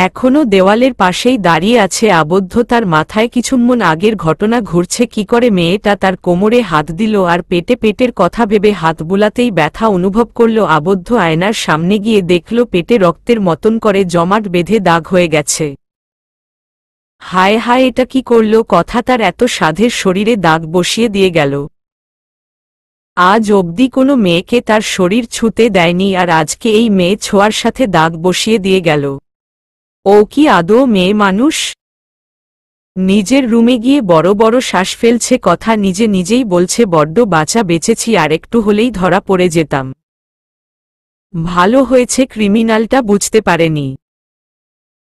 এখনো দেওয়ালের পাশেই দাঁড়িয়ে আছে আবদ্ধ। তার মাথায় কিছুক্ষণ আগের ঘটনা ঘুরছে। কি করে মেয়েটা তার কোমরে হাত দিল আর পেটের কথা ভেবে হাত বুলাতেই ব্যথা অনুভব করল আবদ্ধ। আয়নার সামনে গিয়ে দেখল পেটে রক্তের মতন করে জমাট বেঁধে দাগ হয়ে গেছে। হায় হায়, এটা কি করল? কথা তার এত সাধের শরীরে দাগ বসিয়ে দিয়ে গেল। আজ অবধি কোনো মেয়েকে তার শরীর ছুঁতে দেয়নি, আর আজকে এই মেয়ে ছোঁয়ার সাথে দাগ বসিয়ে দিয়ে গেল। ও কি আদৌ মেয়ে মানুষ? নিজের রুমে গিয়ে বড় বড় শ্বাস ফেলছে, কথা নিজেই বলছে, বড্ড বাঁচা বেঁচেছি, আর একটু হলেই ধরা পড়ে যেতাম। ভালো হয়েছে ক্রিমিনালটা বুঝতে পারেনি।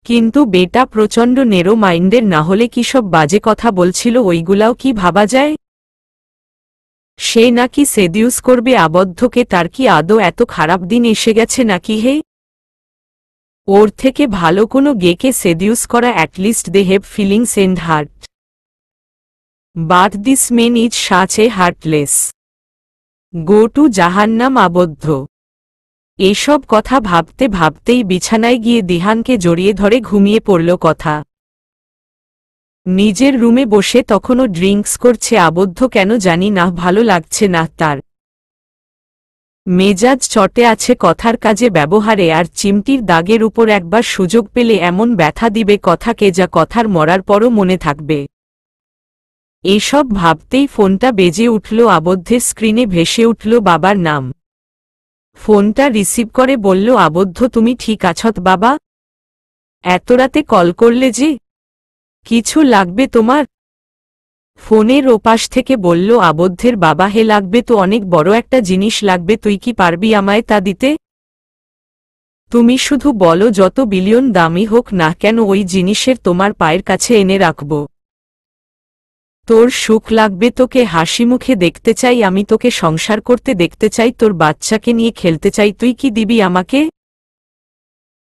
কিন্তু বেটা প্রচণ্ড নেরো মাইন্ডের, না হলে কি সব বাজে কথা বলছিল ওইগুলাও কি ভাবা যায়? সে নাকি সেডিউস করবে আবদ্ধকে। তার কি আদৌ এত খারাপ দিন এসে গেছে নাকি? হে, ওর থেকে ভালো কোনো গেকে সেডিউস করা। At least they have feelings and heart, but this men is such a heartless. Go to জাহান্নাম আবদ্ধ। এসব কথা ভাবতে ভাবতেই বিছানায় গিয়ে দিহানকে জড়িয়ে ধরে ঘুমিয়ে পড়ল কথা। নিজের রুমে বসে তখনও ড্রিঙ্কস করছে আবদ্ধ। কেন জানি না ভালো লাগছে না তার। মেজাজ চটে আছে কথার কাজে ব্যবহারে, আর চিমটির দাগের উপর একবার সুযোগ পেলে এমন ব্যথা দিবে কথাকে, যা কথার মরার পরও মনে থাকবে। এসব ভাবতেই ফোনটা বেজে উঠল আবদ্ধের। স্ক্রিনে ভেসে উঠল বাবার নাম। ফোনটা রিসিভ করে বলল, আবদ্ধ তুমি ঠিক আছত বাবা? এত রাতে কল করলে যে? কিছু লাগবে তোমার? ফোনের ওপাশ থেকে বলল আবদ্ধের বাবা, হে লাগবে তো, অনেক বড় একটা জিনিস লাগবে। তুই কি পারবি আমায় তা দিতে? তুমি শুধু বলো, যত বিলিয়ন দামি হোক না কেন ওই জিনিসের তোমার পায়ের কাছে এনে রাখব। তোর সুখ লাগবে, তোকে হাসি মুখে দেখতে চাই আমি, তোকে সংসার করতে দেখতে চাই, তোর বাচ্চাকে নিয়ে খেলতে চাই। তুই কি দিবি আমাকে?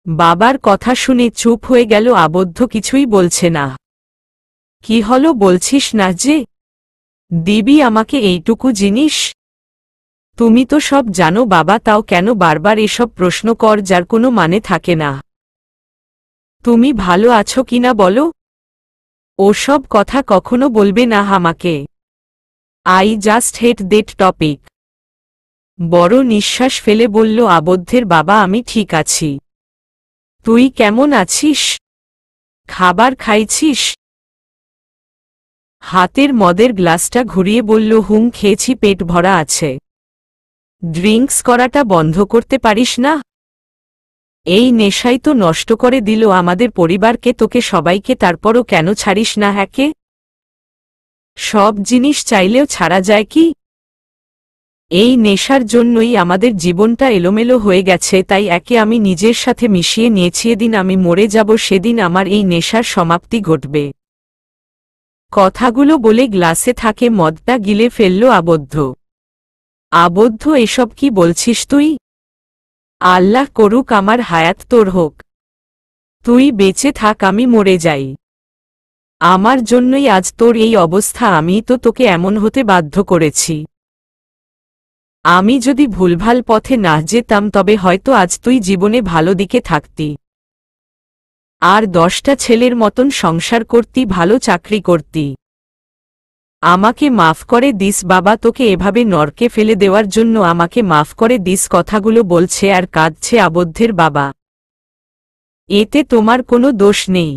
বাবার কথা শুনে চুপ হয়ে গেল আবদ্ধ, কিছুই বলছে না। কি হলো বলছিস না যে? দিবি আমাকে এইটুকু জিনিস? তুমি তো সব জানো বাবা, তাও কেন বারবার এসব প্রশ্ন কর যার কোনো মানে থাকে না? তুমি ভালো আছো কিনা বলো? ওসব কথা কখনো বলবে না আমাকে। I just hate that topic. বড় নিঃশ্বাস ফেলে বলল আবদ্ধের বাবা, আমি ঠিক আছি। তুই কেমন আছিস? খাবার খাইছিস? হাতের মদের গ্লাসটা ঘুরিয়ে বলল, হুম খেয়েছি, পেট ভরা আছে। ড্রিঙ্কস করাটা বন্ধ করতে পারিস না? এই নেশাই তো নষ্ট করে দিল আমাদের পরিবারকে, তোকে সবাইকে, তারপরও কেন ছাড়িস না? হ্যাঁকে সব জিনিস চাইলেও ছাড়া যায় কি? এই নেশার জন্যই আমাদের জীবনটা এলোমেলো হয়ে গেছে, তাই একে আমি নিজের সাথে মিশিয়ে নিয়েছি। এদিন আমি মরে যাব সেদিন আমার এই নেশার সমাপ্তি ঘটবে। কথাগুলো বলে গ্লাসে থাকে মদটা গিলে ফেলল আবদ্ধ। আবদ্ধ, এসব কি বলছিস তুই? আল্লাহ করুক আমার হায়াত তোর হোক। তুই বেঁচে থাক, আমি মরে যাই। আমার জন্যই আজ তোর এই অবস্থা। আমি তো তোকে এমন হতে বাধ্য করেছি। আমি যদি ভুলভাল পথে না যেতাম তবে হয়তো আজ তুই জীবনে ভালো দিকে থাকতি, আর 10টা ছেলের মতন সংসার করতি, ভালো চাকরি করতি। আমাকে মাফ করে দিস বাবা, তোকে এভাবে নরকে ফেলে দেওয়ার জন্য আমাকে মাফ করে দিস। কথাগুলো বলছে আর কাঁদছে আবদ্ধের বাবা। এতে তোমার কোনো দোষ নেই।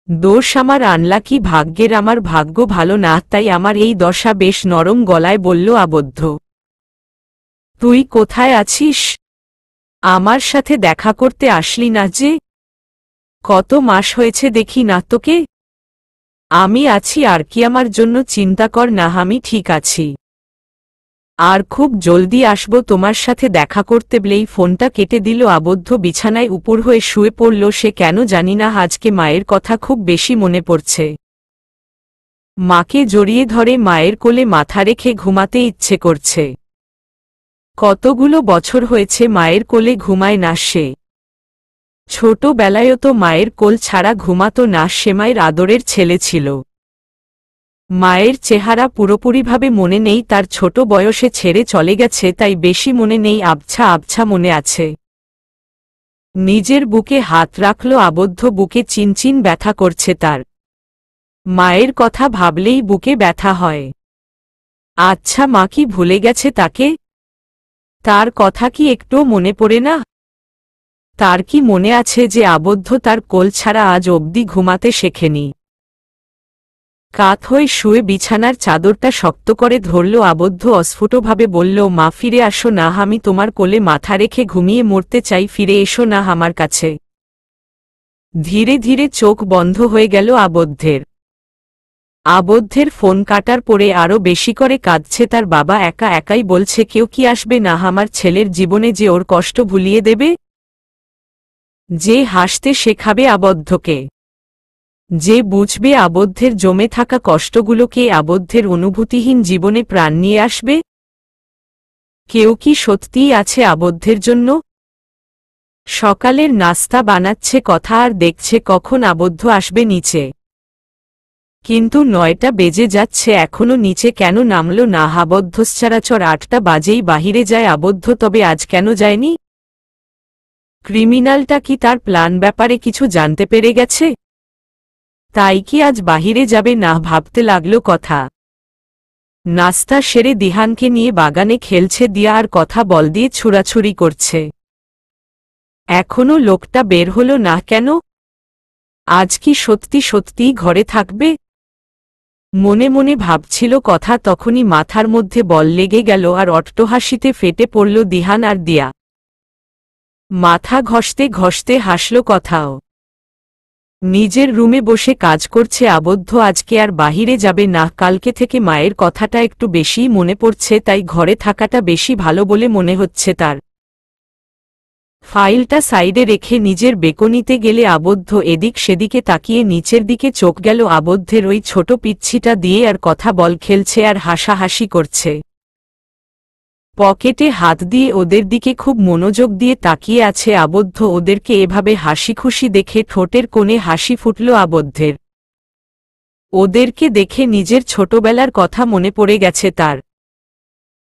দোষ আমার আনলাকি ভাগ্যের। আমার ভাগ্য ভালো না, তাই আমার এই দশা। বেশ নরম গলায় বলল আবদ্ধ, তুই কোথায় আছিস? আমার সাথে দেখা করতে আসলি না যে? কত মাস হয়েছে দেখি না তোকে। আমি আছি আর কি, আমার জন্য চিন্তা কর না, আমি ঠিক আছি। আর খুব জলদি আসবো তোমার সাথে দেখা করতে। বলেই ফোনটা কেটে দিল আবদ্ধ। বিছানায় উপর হয়ে শুয়ে পড়ল সে। কেন জানি না আজকে মায়ের কথা খুব বেশি মনে পড়ছে। মাকে জড়িয়ে ধরে মায়ের কোলে মাথা রেখে ঘুমাতে ইচ্ছে করছে। কতগুলো বছর হয়েছে মায়ের কোলে ঘুমায় না সে। ছোটবেলায়ও তো মায়ের কোল ছাড়া ঘুমাতো না সে। মায়ের আদরের ছেলে ছিল। মায়ের চেহারা পুরোপুরিভাবে মনে নেই, তার ছোট বয়সে ছেড়ে চলে গেছে, তাই বেশি মনে নেই, আবছা আবছা মনে আছে। নিজের বুকে হাত রাখল আবদ্ধ। বুকে চিনচিন ব্যথা করছে তার। মায়ের কথা ভাবলেই বুকে ব্যথা হয়। আচ্ছা, মা কি ভুলে গেছে তাকে? তার কথা কি একটুও মনে পড়ে না? তার কি মনে আছে যে আবদ্ধ তার কোল ছাড়া আজ অবধি ঘুমাতে শেখেনি? কাত হয়ে শুয়ে বিছানার চাদরটা শক্ত করে ধরল আবদ্ধ। অস্ফুটভাবে বলল, মা ফিরে আসো না, আমি তোমার কোলে মাথা রেখে ঘুমিয়ে মরতে চাই, ফিরে এসো না আমার কাছে। ধীরে ধীরে চোখ বন্ধ হয়ে গেল আবদ্ধের। আবদ্ধের ফোন কাটার পরে আরও বেশি করে কাঁদছে তার বাবা। একা একাই বলছে, কেউ কি আসবে না আমার ছেলের জীবনে যে ওর কষ্ট ভুলিয়ে দেবে, যে হাসতে শেখাবে আবদ্ধকে, যে বুঝবে আবদ্ধের জমে থাকা কষ্টগুলোকে, আবদ্ধের অনুভূতিহীন জীবনে প্রাণ নিয়ে আসবে? কেউ কি সত্যিই আছে আবদ্ধের জন্য? সকালের নাস্তা বানাচ্ছে কথা আর দেখছে কখন আবদ্ধ আসবে নিচে। কিন্তু ৯টা বেজে যাচ্ছে, এখনো নিচে কেন নামল না আবদ্ধ? সচরাচর ৮টা বাজেই বাহিরে যায় আবদ্ধ, তবে আজ কেন যায়নি? ক্রিমিনালটা কি তার প্ল্যান ব্যাপারে কিছু জানতে পেরে গেছে? তাই কি আজ বাহিরে যাবে না? ভাবতে লাগল কথা। নাস্তা সেরে দিহানকে নিয়ে বাগানে খেলছে দিয়া, আর কথা বল দিয়ে ছুড়াছুড়ি করছে। এখনো লোকটা বের হলো না কেন? আজ কি সত্যি সত্যিই ঘরে থাকবে? মনে মনে ভাবছিল কথা, তখনই মাথার মধ্যে বল লেগে গেল আর অট্টহাসিতে ফেটে পড়ল দিহান আর দিয়া। মাথা ঘষতে ঘষতে হাসল কথাও। নিজের রুমে বসে কাজ করছে আবদ্ধ। আজকে আর বাহিরে যাবে না। কালকে থেকে মায়ের কথাটা একটু বেশিই মনে পড়ছে, তাই ঘরে থাকাটা বেশি ভালো বলে মনে হচ্ছে তার। ফাইলটা সাইডে রেখে নিজের বেকনিতে গেলে আবদ্ধ এদিক সেদিকে তাকিয়ে নিচের দিকে চোখ গেল আবদ্ধের ওই ছোট পিচ্ছিটা দিয়ে, আর কথা বল খেলছে আর হাসাহাসি করছে। পকেটে হাত দিয়ে ওদের দিকে খুব মনোযোগ দিয়ে তাকিয়ে আছে আবদ্ধ। ওদেরকে এভাবে হাসি খুশি দেখে ঠোঁটের কোণে হাসি ফুটল আবদ্ধের। ওদেরকে দেখে নিজের ছোটবেলার কথা মনে পড়ে গেছে তার।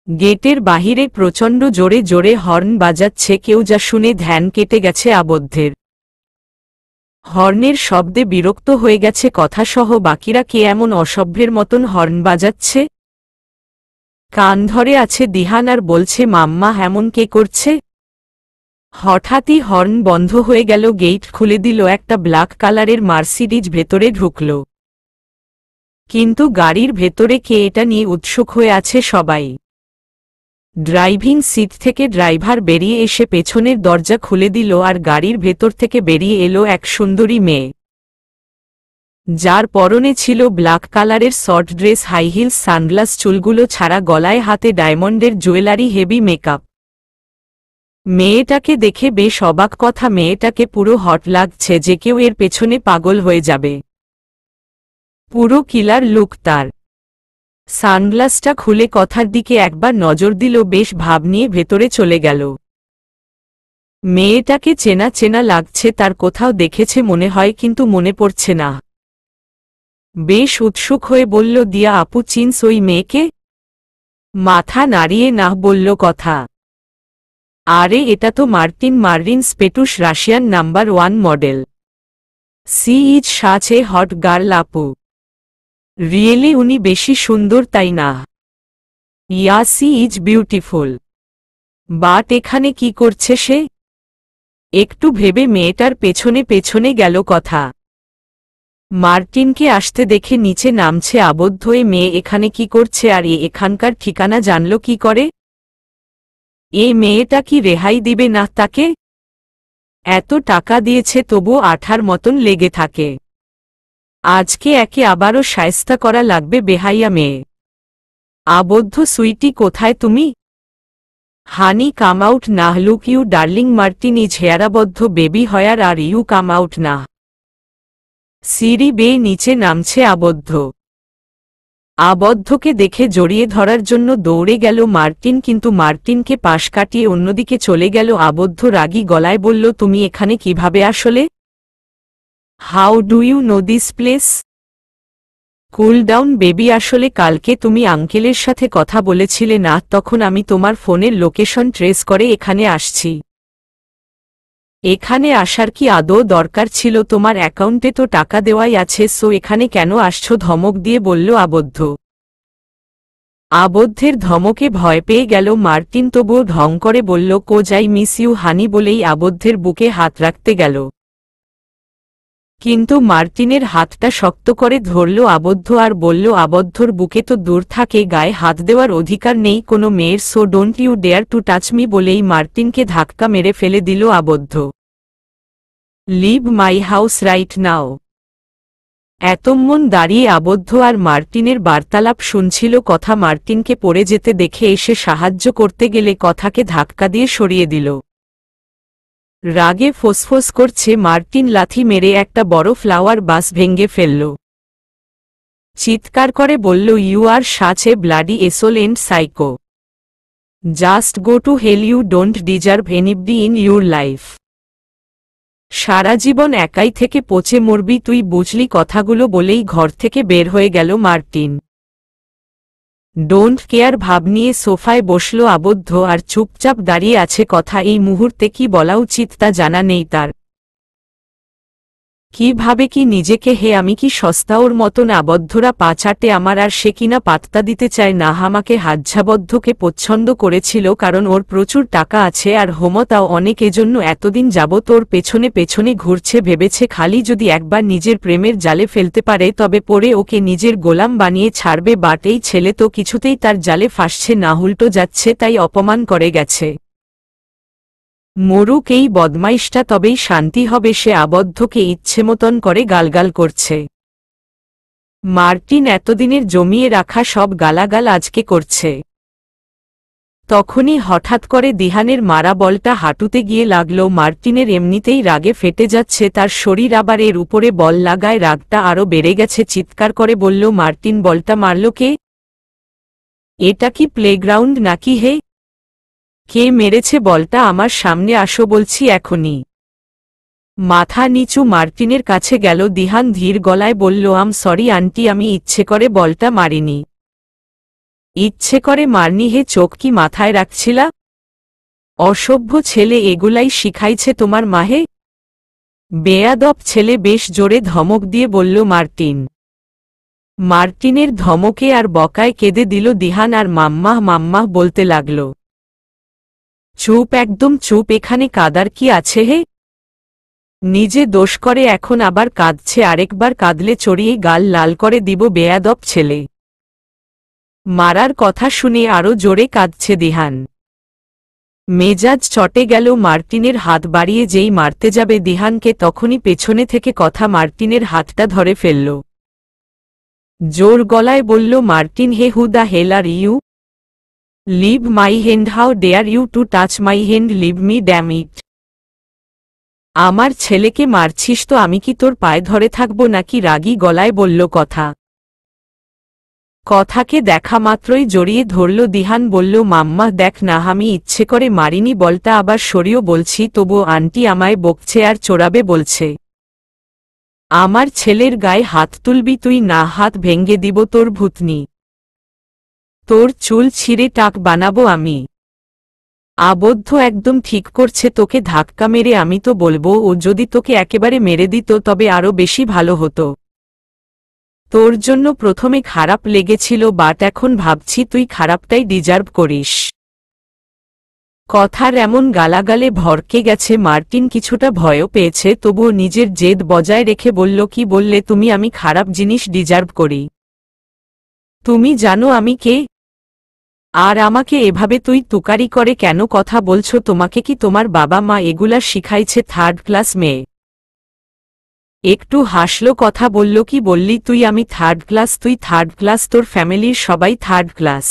গেটের বাহিরে প্রচণ্ড জোরে জোরে হর্ন বাজাচ্ছে কেউ, যা শুনে ধ্যান কেটে গেছে আবদ্ধের। হর্নের শব্দে বিরক্ত হয়ে গেছে কথাসহ বাকিরা। কে এমন অসভ্যের মতন হর্ন বাজাচ্ছে? কান ধরে আছে দিহান আর বলছে, মাম্মা এমন কে করছে? হঠাৎই হর্ন বন্ধ হয়ে গেল। গেট খুলে দিল একটা ব্ল্যাক কালারের মার্সিডিজ, ভেতরে ঢুকল। কিন্তু গাড়ির ভেতরে কে, এটা নিয়ে উৎসুক হয়ে আছে সবাই। ড্রাইভিং সিট থেকে ড্রাইভার বেরিয়ে এসে পেছনের দরজা খুলে দিল আর গাড়ির ভেতর থেকে বেরিয়ে এলো এক সুন্দরী মেয়ে, যার পরনে ছিল ব্ল্যাক কালারের short dress, high heels, sunglass, চুলগুলো ছাড়া, গলায় হাতে ডায়মন্ডের জুয়েলারি, হেভি মেকআপ। মেয়েটাকে দেখে বেশ অবাক কথা, মেয়েটাকে পুরো হট লাগছে, যে কেউ এর পেছনে পাগল হয়ে যাবে। পুরো কিলার লুক তার। সানগ্লাসটা খুলে কথার দিকে একবার নজর দিল, বেশ ভাব নিয়ে ভেতরে চলে গেল। মেয়েটাকে চেনা চেনা লাগছে তার, কোথাও দেখেছে মনে হয়, কিন্তু মনে পড়ছে না। বেশ উৎসুক হয়ে বলল, দিয়া আপু, চিনস ওই মেয়েকে? মাথা নাড়িয়ে না বলল কথা। আরে এটা তো মার্টিন মার্রিন স্পেটুস, Russian number 1 model. She is such a hot girl আপু। রিয়েলি উনি বেশি সুন্দর তাই না? Yeah, she is beautiful. But এখানে কি করছে সে? একটু ভেবে মেয়েটার পেছনে পেছনে গেল কথা। মার্টিনকে আসতে দেখে নিচে নামছে আবদ্ধ। এ মেয়ে এখানে কি করছে, আর এখানকার ঠিকানা জানল কি করে? এ মেয়েটা কি রেহাই দিবে না তাকে? এত টাকা দিয়েছে তবুও আঠার মতন লেগে থাকে। আজকে একে আবারও শায়েস্তা করা লাগবে বেহাইয়া মেয়ে। আবদ্ধ, সুইটি কোথায় তুমি? হানি, কাম আউট না। Look you darling, Martin is here. Abaddha, baby where are you? Come out না। সিঁড়ি বেয়ে নিচে নামছে আবদ্ধ। আবদ্ধকে দেখে জড়িয়ে ধরার জন্য দৌড়ে গেল মার্টিন, কিন্তু মার্টিনকে পাশ কাটিয়ে অন্যদিকে চলে গেল আবদ্ধ। রাগী গলায় বলল, তুমি এখানে কিভাবে আসলে? How do you know this place? Cool down baby, আসলে কালকে তুমি আঙ্কেলের সাথে কথা বলেছিলে না, তখন আমি তোমার ফোনের লোকেশন ট্রেস করে এখানে আসছি। এখানে আসার কি আদৌ দরকার ছিল? তোমার অ্যাকাউন্টে তো টাকা দেওয়াই আছে, সো এখানে কেন আসছো? ধমক দিয়ে বলল আবদ্ধ। আবদ্ধের ধমকে ভয় পেয়ে গেল মার্টিন, তবুও ঢং করে বলল, কোজ আই মিস ইউ হানি, বলেই আবদ্ধের বুকে হাত রাখতে গেল। কিন্তু মার্টিনের হাতটা শক্ত করে ধরল আবদ্ধ আর বলল, আবদ্ধর বুকে তো দূর থাকে, গায়ে হাত দেওয়ার অধিকার নেই কোনো মেয়ের, so don't you dare to touch me, বলেই মার্টিনকে ধাক্কা মেরে ফেলে দিল Abaddha. Leave my house right now. এতক্ষণ দাঁড়িয়ে আবদ্ধ আর মার্টিনের বার্তালাপ শুনছিল। কথা মার্টিনকে পড়ে যেতে দেখে এসে সাহায্য করতে গেলে কথাকে ধাক্কা দিয়ে সরিয়ে দিল। রাগে ফোঁসফোঁস করছে মার্টিন লাথি মেরে একটা বড় ফ্লাওয়ার বাস ভেঙে ফেলল। চিৎকার করে বলল, you are such a bloody asshole and psycho, just go to hell, you don't deserve anybody in your life. সারা জীবন একাই থেকে পচে মরবি তুই, বুঝলি কথাগুলো বলেই ঘর থেকে বের হয়ে গেল মার্টিন। ডোন্ট কেয়ার ভাব নিয়ে সোফায় বসল আবদ্ধ আর চুপচাপ দাঁড়িয়ে আছে। কথা এই মুহূর্তে কি বলা উচিত তা জানা নেই তার। কিভাবে কি নিজেকে, হে আমি কি সস্তা ওর মতন? আবদ্ধরা পা চাটে আমার, আর সে কিনা পাত্তা দিতে চায় না। আমাকে হাজ্জাবদ্ধকে পছন্দ করেছিল কারণ ওর প্রচুর টাকা আছে আর হোমতাও অনেক, এজন্য এতদিন যাবত ওর পেছনে পেছনে ঘুরছে। ভেবেছে খালি যদি একবার নিজের প্রেমের জালে ফেলতে পারে তবে পরে ওকে নিজের গোলাম বানিয়ে ছাড়বে, বাট এই ছেলে তো কিছুতেই তার জালে ফাঁসছে না, উল্টো যাচ্ছে, তাই অপমান করে গেছে। মরুক এই বদমাইশটা, তবেই শান্তি হবে। সে আবদ্ধকে ইচ্ছেমতন করে গালগাল করছে। মার্টিন এতদিনের জমিয়ে রাখা সব গালাগাল আজকে করছে। তখনই হঠাৎ করে দিহানের মারা বলটা হাঁটুতে গিয়ে লাগল। মার্টিনের এমনিতেই রাগে ফেটে যাচ্ছে তার শরীর, আবার এর উপরে বল লাগায় রাগটা আরও বেড়ে গেছে। চিৎকার করে বলল, মার্টিন বলটা মারল কে? এটা কি প্লেগ্রাউন্ড নাকি হে? কে মেরেছে বলটা? আমার সামনে আসো বলছি এখনই। মাথা নিচু মার্টিনের কাছে গেল দিহান, ধীর গলায় বলল, আম সরি আন্টি, আমি ইচ্ছে করে বলটা মারিনি। ইচ্ছে করে মারনি হে? চোখ কি মাথায় রাখছিলা? অসভ্য ছেলে, এগুলাই শিখাইছে তোমার মাহে? বেয়াদব ছেলে, বেশ জোরে ধমক দিয়ে বলল মার্টিন। মার্টিনের ধমকে আর বকায় কেঁদে দিল দিহান আর মাম্মাহ মাম্মাহ বলতে লাগল। চুপ, একদম চুপ, এখানে কাদার কি আছে হে? নিজে দোষ করে এখন আবার কাঁদছে, আরেকবার কাঁদলে চড়িয়ে গাল লাল করে দিব। বেয়াদব ছেলে। মারার কথা শুনে আরও জোরে কাঁদছে দিহান। মেজাজ চটে গেল মার্টিনের, হাত বাড়িয়ে যেই মারতে যাবে দিহানকে তখনই পেছনে থেকে কথা মার্টিনের হাতটা ধরে ফেলল। জোর গলায় বলল, Martin hey, who the hell are you? Leave my hand, how dare you to touch my hand, leave me damn it. আমার ছেলেকে মারছিস তো আমি কি তোর পায়ে ধরে থাকবো নাকি? রাগী গলায় বলল কথা। কথাকে দেখা মাত্রই জড়িয়ে ধরল দিহান, বলল, মাম্মা দেখ না, আমি ইচ্ছে করে মারিনি, বলটা আবার সরিও বলছি, তবুও আন্টি আমায় বকছে আর চোরাবে বলছে। আমার ছেলের গায়ে হাত তুলবি তুই না? হাত ভেঙ্গে দিব তোর ভূতনি। তোর চুল ছিঁড়ে টাক বানাবো আমি। আবদ্ধ একদম ঠিক করছে, তোকে ধাক্কা মেরে আমি তো বলবো, ও যদি তোকে একেবারে মেরে দিত তবে আরও বেশি ভালো হতো। তোর জন্য প্রথমে খারাপ লেগেছিল, বাট এখন ভাবছি তুই খারাপটাই ডিজার্ভ করিস। কথার এমন গালাগালে ভরকে গেছে মার্টিন কিছুটা ভয়ও পেয়েছে, তবুও নিজের জেদ বজায় রেখে বলল, কি বললে তুমি? আমি খারাপ জিনিস ডিজার্ভ করি? তুমি জানো আমি কে? আর আমাকে এভাবে তুই তুকারি করে কেন কথা বলছো? তোমাকে কি তোমার বাবা মা এগুলা শিখাইছে? থার্ড ক্লাস মেয়ে। একটু হাসলো কথা, বলল, কি বললি তুই? আমি থার্ড ক্লাস? তুই থার্ড ক্লাস? তোর ফ্যামিলির সবাই থার্ড ক্লাস।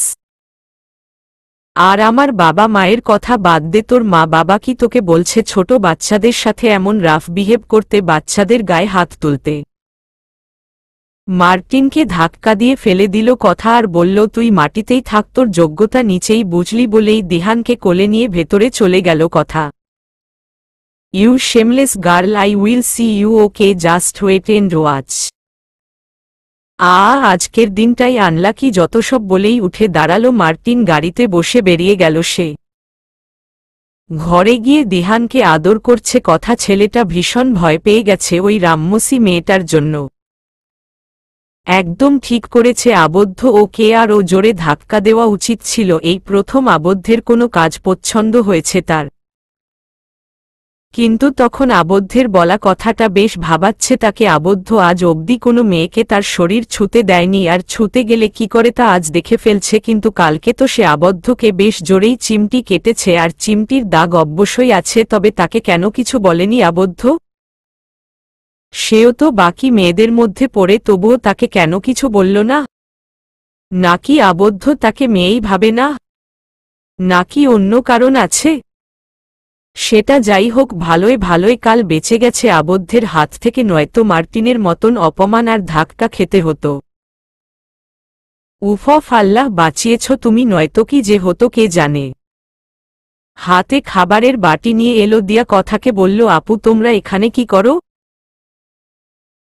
আর আমার বাবা মায়ের কথা বাদ দে, তোর মা বাবা কি তোকে বলছে ছোট বাচ্চাদের সাথে এমন রাফ বিহেভ করতে, বাচ্চাদের গায়ে হাত তুলতে? মার্টিনকে ধাক্কা দিয়ে ফেলে দিল কথা আর বলল, তুই মাটিতেই থাক, তোর যোগ্যতা নিচেই, বুঝলি? বলেই দিহানকে কোলে নিয়ে ভেতরে চলে গেল কথা। You shameless girl, I will see you, okay, just wait and watch. আজকের দিনটাই আনলাকি যত সব বলেই উঠে দাঁড়ালো মার্টিন, গাড়িতে বসে বেরিয়ে গেল সে। ঘরে গিয়ে দিহানকে আদর করছে কথা। ছেলেটা ভীষণ ভয় পেয়ে গেছে ওই রাম্মসি মেয়েটার জন্য। একদম ঠিক করেছে আবদ্ধ, ওকে আরও জোরে ধাক্কা দেওয়া উচিত ছিল। এই প্রথম আবদ্ধের কোনো কাজ পছন্দ হয়েছে তার। কিন্তু তখন আবদ্ধের বলা কথাটা বেশ ভাবাচ্ছে তাকে। আবদ্ধ আজ অবধি কোনো মেয়েকে তার শরীর ছুঁতে দেয়নি, আর ছুঁতে গেলে কি করে তা আজ দেখে ফেলছে। কিন্তু কালকে তো সে আবদ্ধকে বেশ জোরেই চিমটি কেটেছে, আর চিমটির দাগ অবশ্যই আছে। তবে তাকে কেন কিছু বলেনি আবদ্ধ? সেও তো বাকি মেয়েদের মধ্যে পড়ে, তবুও তাকে কেন কিছু বলল না? নাকি আবদ্ধ তাকে মেয়েই ভাবে না? নাকি অন্য কারণ আছে? সেটা যাই হোক, ভালোই ভালোই কাল বেঁচে গেছে আবদ্ধের হাত থেকে, নয়তো মার্টিনের মতন অপমান আর ধাক্কা খেতে হতো। উফ, আল্লাহ বাঁচিয়েছ তুমি, নয়তো কি যে হতো কে জানে। হাতে খাবারের বাটি নিয়ে এলো দিয়া, কথাকে বলল, আপু তোমরা এখানে কি করো?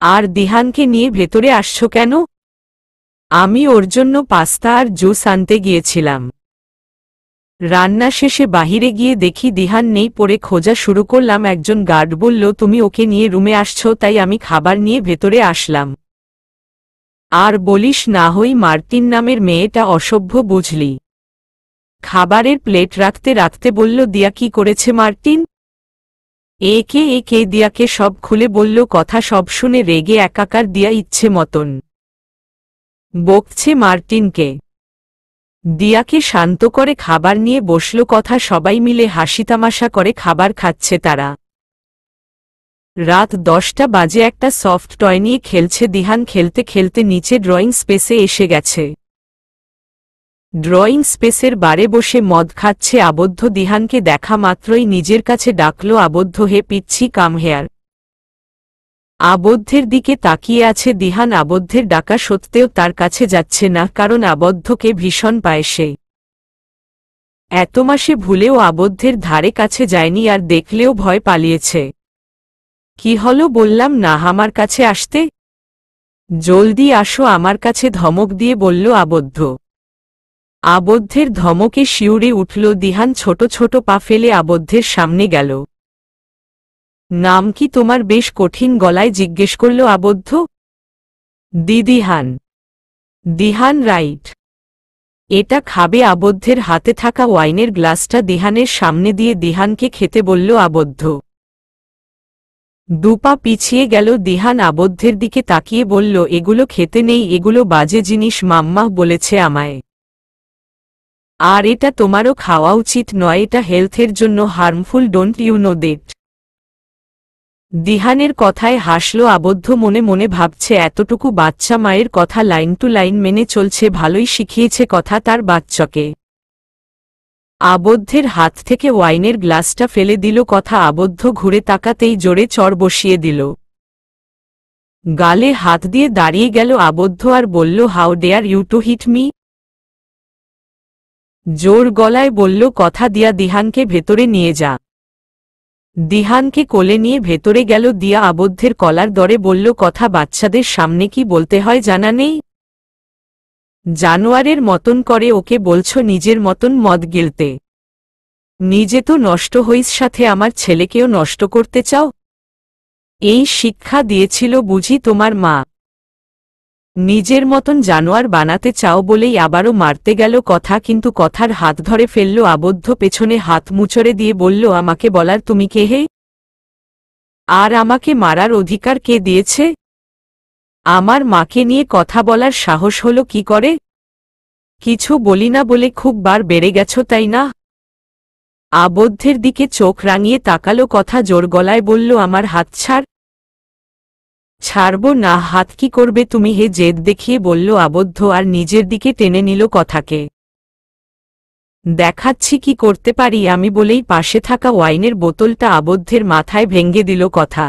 আর দিহানকে নিয়ে ভেতরে আসছো কেন? আমি ওর জন্য পাস্তা আর জুস আনতে গিয়েছিলাম। রান্না শেষে বাহিরে গিয়ে দেখি দিহান নেই, পড়ে খোঁজা শুরু করলাম। একজন গার্ড বলল, তুমি ওকে নিয়ে রুমে আসছো, তাই আমি খাবার নিয়ে ভেতরে আসলাম। আর বলিস না, হই মার্টিন নামের মেয়েটা অসভ্য, বুঝলি। খাবারের প্লেট রাখতে রাখতে বলল, দিয়া কি করেছে মার্টিন? একে দিয়াকে সব খুলে বলল কথা। সব শুনে রেগে একাকার দিয়া ইচ্ছে মতন বকছে মার্টিনকে। দিয়াকে শান্ত করে খাবার নিয়ে বসল কথা। সবাই মিলে হাসি তামাশা করে খাবার খাচ্ছে তারা। রাত 10টা বাজে। একটা সফট টয় নিয়ে খেলছে দিহান। খেলতে খেলতে নিচে ড্রয়িং স্পেসে এসে গেছে। ড্রয়িং স্পেসের বারে বসে মদ খাচ্ছে আবদ্ধ। দিহানকে দেখা মাত্রই নিজের কাছে ডাকল, আবদ্ধ হে পিচ্ছি, কাম হেয়ার। আবদ্ধের দিকে তাকিয়ে আছে দিহান। আবদ্ধের ডাকা সত্ত্বেও তার কাছে যাচ্ছে না, কারণ আবদ্ধকে ভীষণ পায় সে। এত মাসে ভুলেও আবদ্ধের ধারে কাছে যায়নি, আর দেখলেও ভয় পালিয়েছে। কি হলো বললাম না আমার কাছে আসতে? জলদি আসো আমার কাছে, ধমক দিয়ে বলল আবদ্ধ। আবদ্ধের ধমকে শিউরে উঠল দিহান। ছোট ছোট পা ফেলে আবদ্ধের সামনে গেল। নাম কি তোমার? বেশ কঠিন গলায় জিজ্ঞেস করল আবদ্ধ। দিদিহান। দিহান, রাইট। এটা খাবে? আবদ্ধের হাতে থাকা ওয়াইনের গ্লাসটা দিহানের সামনে দিয়ে দিহানকে খেতে বলল আবদ্ধ। দুপা পিছিয়ে গেল দিহান। আবদ্ধের দিকে তাকিয়ে বলল, এগুলো খেতে নেই, এগুলো বাজে জিনিস, মাম্মা বলেছে আমায়। আর এটা তোমারও খাওয়া উচিত নয়, এটা হেলথের জন্য harmful, don't you know that? দিহানের কথায় হাসল আবদ্ধ। মনে মনে ভাবছে, এতটুকু বাচ্চা মায়ের কথা লাইন টু লাইন মেনে চলছে, ভালোই শিখিয়েছে কথা তার বাচ্চাকে। আবদ্ধের হাত থেকে ওয়াইনের গ্লাসটা ফেলে দিল কথা। আবদ্ধ ঘুরে তাকাতেই জোরে চড় বসিয়ে দিল। গালে হাত দিয়ে দাঁড়িয়ে গেল আবদ্ধ আর বলল, how dare you to hit me? জোর গলায় বলল কথা। দিয়া দিহানকে ভেতরে নিয়ে যা। দিহানকে কোলে নিয়ে ভেতরে গেল দিয়া। আবদ্ধের কলার দরে বলল কথা, বাচ্চাদের সামনে কি বলতে হয় জানা নেই? জানোয়ারের মতন করে ওকে বলছো নিজের মতন মদ গিলতে? নিজে তো নষ্ট হইস, সাথে আমার ছেলেকেও নষ্ট করতে চাও? এই শিক্ষা দিয়েছিল বুঝি তোমার মা? নিজের মতন জানোয়ার বানাতে চাও বলেই আবারও মারতে গেল কথা। কিন্তু কথার হাত ধরে ফেলল আবদ্ধ। পেছনে হাত মুচড়ে দিয়ে বলল, আমাকে বলার তুমি কে হে? আর আমাকে মারার অধিকার কে দিয়েছে? আমার মাকে নিয়ে কথা বলার সাহস হলো কি করে? কিছু বলি না বলে খুব বার বেড়ে গেছো তাই না? আবদ্ধের দিকে চোখ রাঙিয়ে তাকালো কথা। জোর গলায় বলল, আমার হাত ছাড়। ছাড়ব না। হাত কি করবে তুমি? হে জেদ দেখিয়ে বলল আবদ্ধ, আর নিজের দিকে টেনে নিল কথাকে। দেখাচ্ছি কি করতে পারি আমি বলেই পাশে থাকা ওয়াইনের বোতলটা আবদ্ধের মাথায় ভেঙে দিল কথা।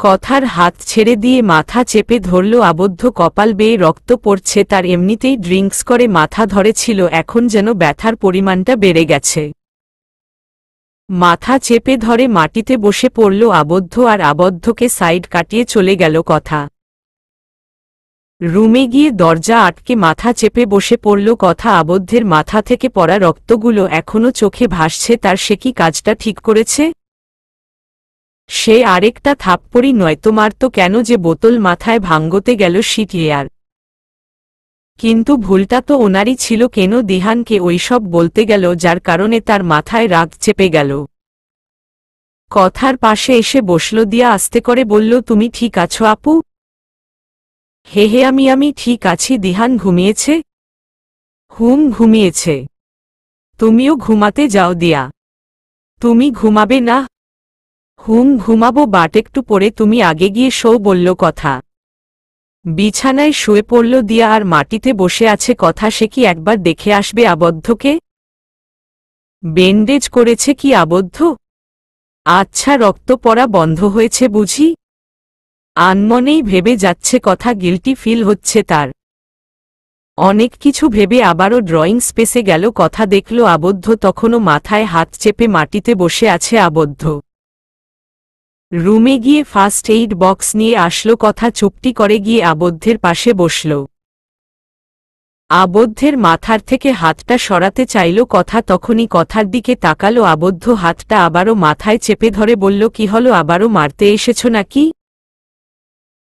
কথার হাত ছেড়ে দিয়ে মাথা চেপে ধরল আবদ্ধ। কপাল বেয়ে রক্ত পড়ছে তার। এমনিতেই ড্রিঙ্কস করে মাথা ধরেছিল, এখন যেন ব্যথার পরিমাণটা বেড়ে গেছে। মাথা চেপে ধরে মাটিতে বসে পড়ল আবদ্ধ, আর আবদ্ধকে সাইড কাটিয়ে চলে গেল কথা। রুমে গিয়ে দরজা আটকে মাথা চেপে বসে পড়ল। কথা আবদ্ধের মাথা থেকে পড়া রক্তগুলো এখনো চোখে ভাসছে তার। সে কি কাজটা ঠিক করেছে? সে আরেকটা থাপ্পড়ই নয়তো মারত কেন? যে বোতল মাথায় ভাঙতে গেল সিটিয়ার। কিন্তু ভুলটা তো ওনারই ছিল। কেন দিহানকে ওইসব বলতে গেল যার কারণে তার মাথায় রাগ চেপে গেল? কথার পাশে এসে বসল দিয়া আস্তে করে বলল, তুমি ঠিক আছো আপু? হে হে আমি ঠিক আছি। দিহান ঘুমিয়েছে? ঘুমিয়েছে। তুমিও ঘুমাতে যাও দিয়া। তুমি ঘুমাবে না? ঘুমাবো বাট একটু পরে তুমি আগে গিয়ে শো বলল কথা। বিছানায় শুয়ে পড়ল দিয়া আর মাটিতে বসে আছে কথা। সে কি একবার দেখে আসবে আবদ্ধকে? ব্যান্ডেজ করেছে কি আবদ্ধ? আচ্ছা, রক্ত পড়া বন্ধ হয়েছে বুঝি? আনমনেই ভেবে যাচ্ছে কথা। গিল্টি ফিল হচ্ছে তার। অনেক কিছু ভেবে আবারও ড্রয়িং স্পেসে গেল কথা। দেখল আবদ্ধ তখনও মাথায় হাত চেপে মাটিতে বসে আছে আবদ্ধ। রুমে গিয়ে ফার্স্ট এইড বক্স নিয়ে আসলো কথা। চুপটি করে গিয়ে আবদ্ধের পাশে বসল। আবদ্ধের মাথার থেকে হাতটা সরাতে চাইল কথা। তখনই কথার দিকে তাকালো আবদ্ধ। হাতটা আবারও মাথায় চেপে ধরে বলল, কি হলো, আবারও মারতে এসেছ নাকি?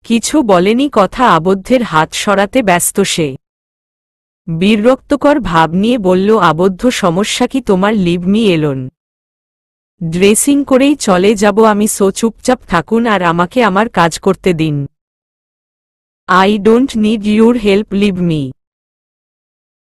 কিছু বলেনি কথা। আবদ্ধের হাত সরাতে ব্যস্ত সে। বিরক্তকর ভাব নিয়ে বলল, আবদ্ধ সমস্যা কি তোমার? Leave me alone. ড্রেসিং করেই চলে যাব আমি। সো চুপচাপ থাকুন আর আমাকে আমার কাজ করতে দিন। I don't need your help, leave me.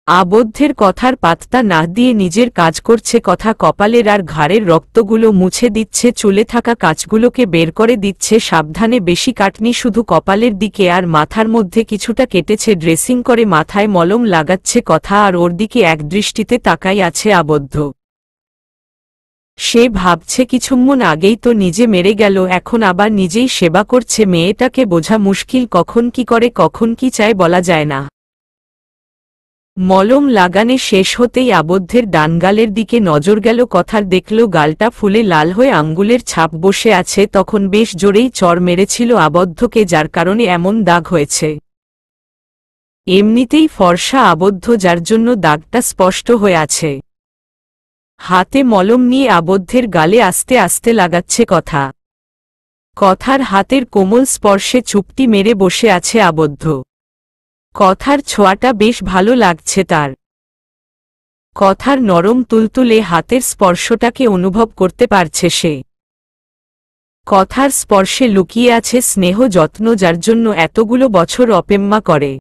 আবদ্ধের কথার পাত্তা না দিয়ে নিজের কাজ করছে কথা। কপালের আর ঘাড়ের রক্তগুলো মুছে দিচ্ছে, চুলে থাকা কাঁচগুলোকে বের করে দিচ্ছে সাবধানে। বেশি কাটনি, শুধু কপালের দিকে আর মাথার মধ্যে কিছুটা কেটেছে। ড্রেসিং করে মাথায় মলম লাগাচ্ছে কথা আর ওর দিকে একদৃষ্টিতে তাকাই আছে আবদ্ধ। সে ভাবছে কিছুক্ষণ আগেই তো নিজে মেরে গেল, এখন আবার নিজেই সেবা করছে। মেয়েটাকে বোঝা মুশকিল, কখন কি করে কখন কি চায় বলা যায় না। মলম লাগানে শেষ হতেই আবদ্ধের ডানগালের দিকে নজর গেল কথার। দেখল গালটা ফুলে লাল হয়ে আঙ্গুলের ছাপ বসে আছে। তখন বেশ জোরেই চড় মেরেছিল আবদ্ধকে, যার কারণে এমন দাগ হয়েছে। এমনিতেই ফর্সা আবদ্ধ, যার জন্য দাগটা স্পষ্ট হয়ে আছে। হাতে মলম নিয়ে আবদ্ধের গালে আস্তে আস্তে লাগাচ্ছে কথা। কথার হাতের কোমল স্পর্শে চুপটি মেরে বসে আছে আবদ্ধ। কথার ছোঁয়াটা বেশ ভালো লাগছে তার। কথার নরম তুলতুলে হাতের স্পর্শটাকে অনুভব করতে পারছে সে। কথার স্পর্শে লুকিয়ে আছে স্নেহ যত্ন, যার জন্য এতগুলো বছর অপেক্ষা করে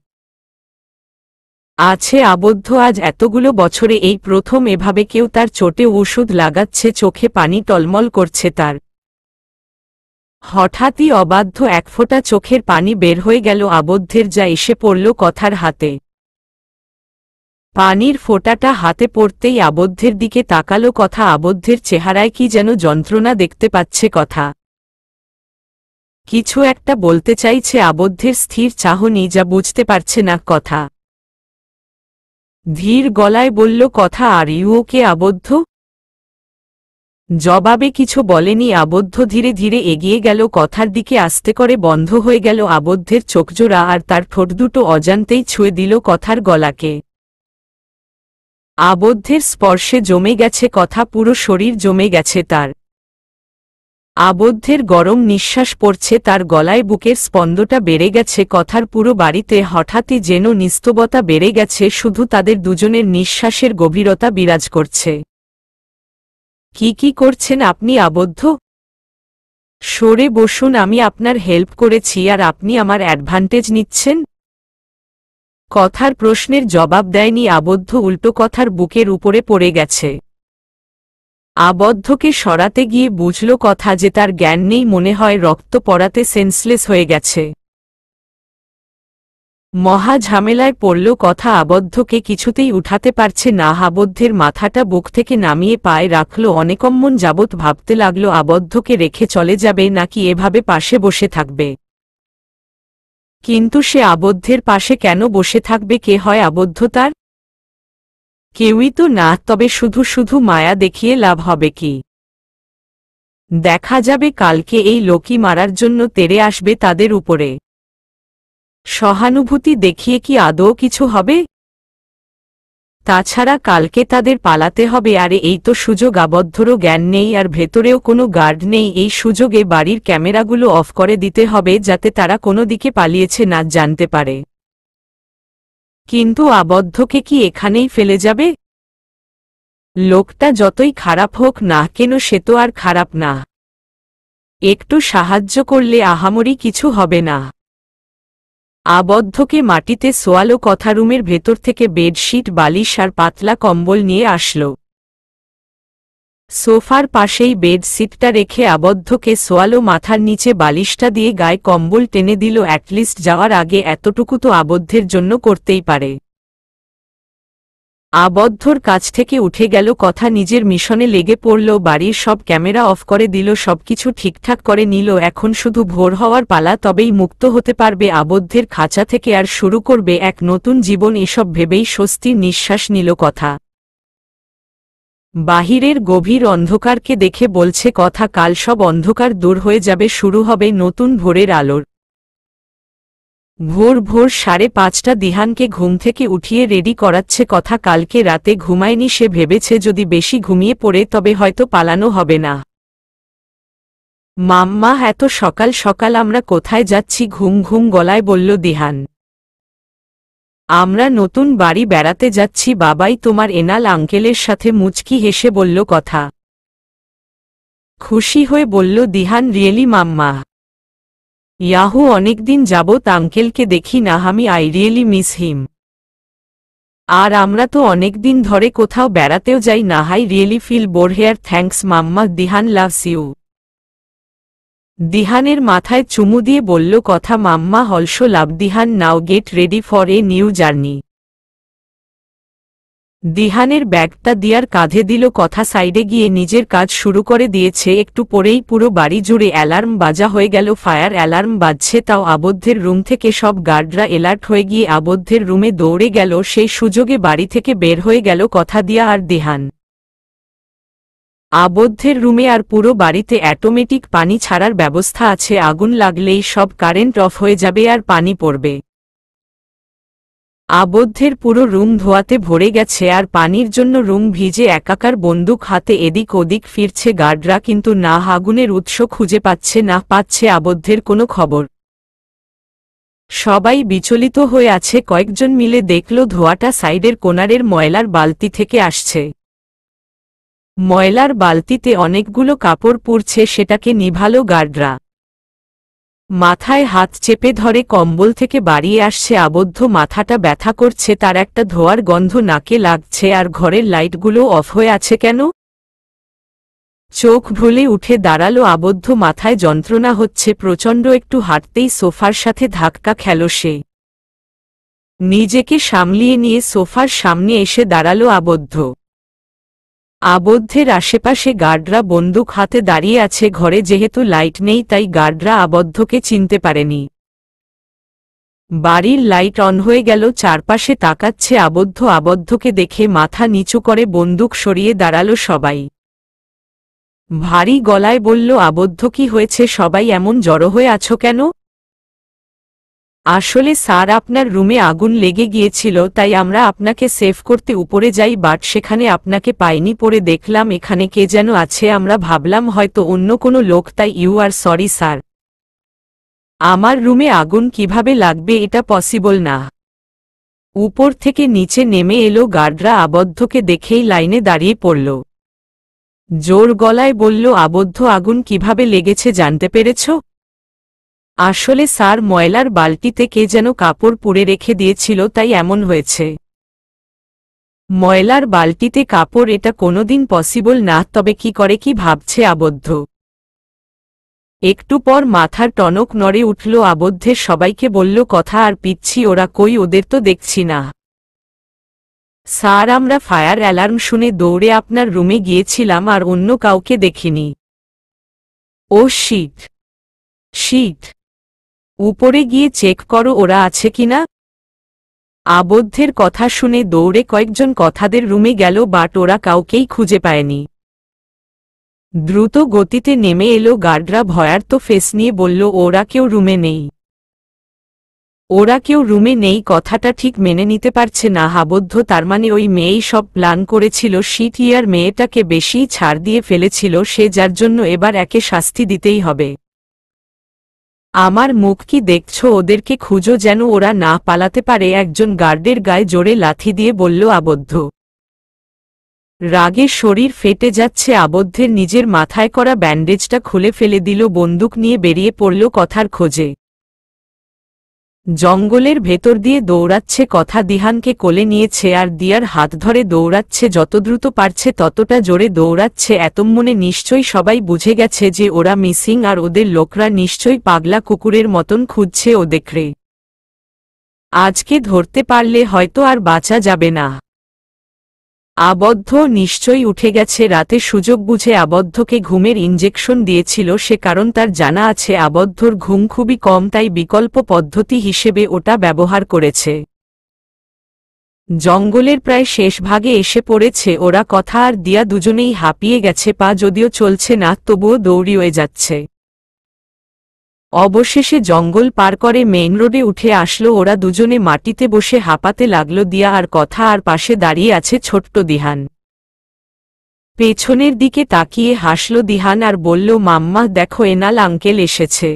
আছে আবদ্ধ। আজ এতগুলো বছরে এই প্রথম এভাবে কেউ তার চোটে ওষুধ লাগাচ্ছে। চোখে পানি টলমল করছে তার। হঠাৎই অবাধ্য এক ফোঁটা চোখের পানি বের হয়ে গেল আবদ্ধের, যা এসে পড়ল কথার হাতে। পানির ফোঁটাটা হাতে পড়তেই আবদ্ধের দিকে তাকালো কথা। আবদ্ধের চেহারায় কি যেন যন্ত্রণা দেখতে পাচ্ছে কথা। কিছু একটা বলতে চাইছে আবদ্ধের স্থির চাহনি, যা বুঝতে পারছে না কথা। ধীর গলায় বলল কথা, আর ইউ ওকে আবদ্ধ? জবাবে কিছু বলেনি আবদ্ধ। ধীরে ধীরে এগিয়ে গেল কথার দিকে। আস্তে করে বন্ধ হয়ে গেল আবদ্ধের চোখজোড়া আর তার ঠোঁট দুটো অজান্তেই ছুঁয়ে দিল কথার গলাকে। আবদ্ধের স্পর্শে জমে গেছে কথা, পুরো শরীর জমে গেছে তার। আবদ্ধের গরম নিঃশ্বাস পড়ছে তার গলায়। বুকের স্পন্দটা বেড়ে গেছে কথার। পুরো বাড়িতে হঠাৎই যেন নিস্তবতা বেড়ে গেছে, শুধু তাদের দুজনের নিঃশ্বাসের গভীরতা বিরাজ করছে। কি করছেন আপনি আবদ্ধ? সরে বসুন, আমি আপনার হেল্প করেছি আর আপনি আমার অ্যাডভান্টেজ নিচ্ছেন। কথার প্রশ্নের জবাব দেয়নি আবদ্ধ, উল্টো কথার বুকের উপরে পড়ে গেছে। আবদ্ধকে সরাতে গিয়ে বুঝল কথা যে তার জ্ঞান নেই, মনে হয় রক্ত পড়াতে সেন্সলেস হয়ে গেছে। মহা ঝামেলায় পড়ল কথা। আবদ্ধকে কিছুতেই উঠাতে পারছে না। আবদ্ধের মাথাটা বুক থেকে নামিয়ে পায়ে রাখল। অনেকক্ষণ যাবৎ ভাবতে লাগল আবদ্ধকে রেখে চলে যাবে নাকি এভাবে পাশে বসে থাকবে। কিন্তু সে আবদ্ধের পাশে কেন বসে থাকবে? কে হয় আবদ্ধ তার? কেউই তো না। তবে শুধু শুধু মায়া দেখিয়ে লাভ হবে কি? দেখা যাবে কালকে এই লোকই মারার জন্য তেড়ে আসবে তাদের উপরে। সহানুভূতি দেখিয়ে কি আদৌ কিছু হবে? তাছাড়া কালকে তাদের পালাতে হবে, আরে এই তো সুযোগ। আবদ্ধরও জ্ঞান নেই আর ভেতরেও কোনো গার্ড নেই, এই সুযোগে বাড়ির ক্যামেরাগুলো অফ করে দিতে হবে যাতে তারা কোনো দিকে পালিয়েছে না জানতে পারে। কিন্তু আবদ্ধকে কি এখানেই ফেলে যাবে? লোকটা যতই খারাপ হোক না কেন সে তো আর খারাপ না, একটু সাহায্য করলে আহামরি কিছু হবে না। আবদ্ধকে মাটিতে শোয়ালো কথা, রুমের ভেতর থেকে বেডশিট, বালিশ আর পাতলা কম্বল নিয়ে আসলো। সোফার পাশেই বেডশিটটা রেখে আবদ্ধকে শোয়ালো, মাথার নিচে বালিশটা দিয়ে গায়ে কম্বল টেনে দিল। অ্যাটলিস্ট যাওয়ার আগে এতটুকু তো আবদ্ধের জন্য করতেই পারে। আবদ্ধর কাছ থেকে উঠে গেল কথা, নিজের মিশনে লেগে পড়ল। বাড়ির সব ক্যামেরা অফ করে দিল, সবকিছু ঠিকঠাক করে নিল। এখন শুধু ভোর হওয়ার পালা, তবেই মুক্ত হতে পারবে আবদ্ধের খাঁচা থেকে আর শুরু করবে এক নতুন জীবন। এসব ভেবেই স্বস্তির নিঃশ্বাস নিল কথা। বাহিরের গভীর অন্ধকারকে দেখে বলছে কথা, কাল সব অন্ধকার দূর হয়ে যাবে, শুরু হবে নতুন ভোরের আলোর। ভোর ভোর 5:30 দিহানকে ঘুম থেকে উঠিয়ে রেডি করাচ্ছে কথা। কালকে রাতে ঘুমায়নি, সে ভেবেছে যদি বেশি ঘুমিয়ে পড়ে তবে হয়তো পালানো হবে না। মাম্মা, এত সকাল সকাল আমরা কোথায় যাচ্ছি? ঘুম ঘুম গলায় বলল দিহান। আমরা নতুন বাড়ি বেড়াতে যাচ্ছি বাবাই, তোমার এনাল আঙ্কেলের সাথে মুচকি হেসে বলল কথা। খুশি হয়ে বলল দিহান, রিয়েলি মাম্মা? ইয়াহু, অনেকদিন যাবত আঙ্কেলকে দেখি না, আমি আই রিয়েলি মিস হিম। আর আমরা তো অনেকদিন ধরে কোথাও বেড়াতেও যাই না, I really feel bore here. Thanks mamma, Dihan loves you. দিহানের মাথায় চুমু দিয়ে বলল কথা, mamma also love Dihan, now get ready for a new journey. দিহানের ব্যাগটা দিয়ার কাঁধে দিল কথা, সাইডে গিয়ে নিজের কাজ শুরু করে দিয়েছে। একটু পরেই পুরো বাড়ি জুড়ে অ্যালার্ম বাজা হয়ে গেল, ফায়ার অ্যালার্ম বাজছে। তাও আবদ্ধের রুম থেকে সব গার্ডরা অ্যালার্ট হয়ে গিয়ে আবদ্ধের রুমে দৌড়ে গেল। সেই সুযোগে বাড়ি থেকে বের হয়ে গেল কথা দিয়া আর দিহান। আবদ্ধের রুমে আর পুরো বাড়িতে অটোমেটিক পানি ছাড়ার ব্যবস্থা আছে, আগুন লাগলেই সব কারেন্ট অফ হয়ে যাবে আর পানি পড়বে। আবদ্ধের পুরো রুম ধোয়াতে ভরে গেছে আর পানির জন্য রুম ভিজে একাকার। বন্দুক হাতে এদিক ওদিক ফিরছে গার্ডরা, কিন্তু না আগুনের উৎস খুঁজে পাচ্ছে, না পাচ্ছে আবদ্ধের কোনো খবর। সবাই বিচলিত হয়ে আছে। কয়েকজন মিলে দেখল ধোঁয়াটা সাইডের কোনারের ময়লার বালতি থেকে আসছে। ময়লার বালতিতে অনেকগুলো কাপড় পুড়ছে, সেটাকে নিভালো গার্ডরা। মাথায় হাত চেপে ধরে কম্বল থেকে বাড়িয়ে আসছে আবদ্ধ, মাথাটা ব্যথা করছে, তার একটা ধোয়ার গন্ধ নাকে লাগছে। আর ঘরের লাইটগুলো অফ হয়ে আছে কেন? চোখ ভুলে উঠে দাঁড়ালো আবদ্ধ, মাথায় যন্ত্রণা হচ্ছে প্রচণ্ড। একটু হাঁটতেই সোফার সাথে ধাক্কা খেল সে। নিজেকে সামলিয়ে নিয়ে সোফার সামনে এসে দাঁড়ালো আবদ্ধ। আবদ্ধের আশেপাশে গার্ডরা বন্দুক হাতে দাঁড়িয়ে আছে। ঘরে যেহেতু লাইট নেই তাই গার্ডরা আবদ্ধকে চিনতে পারেনি। বাড়ির লাইট অন হয়ে গেল, চারপাশে তাকাচ্ছে আবদ্ধ। আবদ্ধকে দেখে মাথা নিচু করে বন্দুক সরিয়ে দাঁড়ালো সবাই। ভারী গলায় বলল আবদ্ধ, কি হয়েছে? সবাই এমন জড়ো হয়ে আছো কেন? আসলে স্যার, আপনার রুমে আগুন লেগে গিয়েছিল, তাই আমরা আপনাকে সেভ করতে উপরে যাই, বাট সেখানে আপনাকে পাইনি। পরে দেখলাম এখানে কে যেন আছে, আমরা ভাবলাম হয়তো অন্য কোনো লোক, তাই ইউ আর সরি স্যার। আমার রুমে আগুন কিভাবে লাগবে? এটা পসিবল না। উপর থেকে নিচে নেমে এলো গার্ডরা, আবদ্ধকে দেখেই লাইনে দাঁড়িয়ে পড়ল। জোর গলায় বলল আবদ্ধ, আগুন কিভাবে লেগেছে জানতে পেরেছ? আসলে স্যার, ময়লার বালতিতে কে যেন কাপড় পুড়ে রেখে দিয়েছিল, তাই এমন হয়েছে। ময়লার বালতিতে কাপড়? এটা কোনোদিন পসিবল না। তবে কি করে কি ভাবছে আবদ্ধ? একটু পর মাথার টনক নড়ে উঠল আবদ্ধের। সবাইকে বলল কথা, আর পিচ্ছি, ওরা কই? ওদের তো দেখছি না। স্যার, আমরা ফায়ার অ্যালার্ম শুনে দৌড়ে আপনার রুমে গিয়েছিলাম আর অন্য কাউকে দেখিনি। ও শিট শিট, উপরে গিয়ে চেক করো ওরা আছে কিনা। আবদ্ধের কথা শুনে দৌড়ে কয়েকজন কথাদের রুমে গেল, বাট ওরা কাউকেই খুঁজে পায়নি। দ্রুত গতিতে নেমে এলো গার্ডরা, ভয়ার্ত ফেস নিয়ে বলল ওরা কেউ রুমে নেই। ওরা কেউ রুমে নেই কথাটা ঠিক মেনে নিতে পারছে না আবদ্ধ। তার মানে ওই মেয়েই সব প্ল্যান করেছিল। শীত ইয়ার মেয়েটাকে বেশি ছাড় দিয়ে ফেলেছিল সে, যার জন্য এবার একে শাস্তি দিতেই হবে। আমার মুখ কি দেখছো? ওদেরকে খুঁজো যেন ওরা না পালাতে পারে। একজন গার্ডের গায়ে জোরে লাথি দিয়ে বলল আবদ্ধ। রাগে শরীর ফেটে যাচ্ছে আবদ্ধের। নিজের মাথায় করা ব্যান্ডেজটা খুলে ফেলে দিল, বন্দুক নিয়ে বেরিয়ে পড়ল কথার খোঁজে। জঙ্গলের ভেতর দিয়ে দৌড়াচ্ছে কথা, দিহানকে কোলে নিয়েছে আর দিয়ার হাত ধরে দৌড়াচ্ছে। যত দ্রুত পারছে ততটা জোরে দৌড়াচ্ছে। এতমনে নিশ্চয়ই সবাই বুঝে গেছে যে ওরা মিসিং আর ওদের লোকরা নিশ্চয়ই পাগলা কুকুরের মতন খুঁজছে ওদেরকে। আজকে ধরতে পারলে হয়তো আর বাঁচা যাবে না। আবদ্ধ নিশ্চয়ই উঠে গেছে। রাতে সুযোগ বুঝে আবদ্ধকে ঘুমের ইঞ্জেকশন দিয়েছিল সে, কারণ তার জানা আছে আবদ্ধর ঘুম খুবই কম, তাই বিকল্প পদ্ধতি হিসেবে ওটা ব্যবহার করেছে। জঙ্গলের প্রায় শেষ ভাগে এসে পড়েছে ওরা। কথা আর দিয়া দুজনেই হাঁপিয়ে গেছে, পা যদিও চলছে না তবুও দৌড়িয়ে যাচ্ছে। অবশেষে জঙ্গল পার করে মেইন রোডে উঠে আসলো ওরা। দুজনে মাটিতে বসে হাঁপাতে লাগলো দিয়া আর কথা, আর পাশে দাঁড়িয়ে আছে ছোট্ট দিহান। পেছনের দিকে তাকিয়ে হাসল দিহান আর বলল, মাম্মা দেখো এনাল আঙ্কেল এসেছে।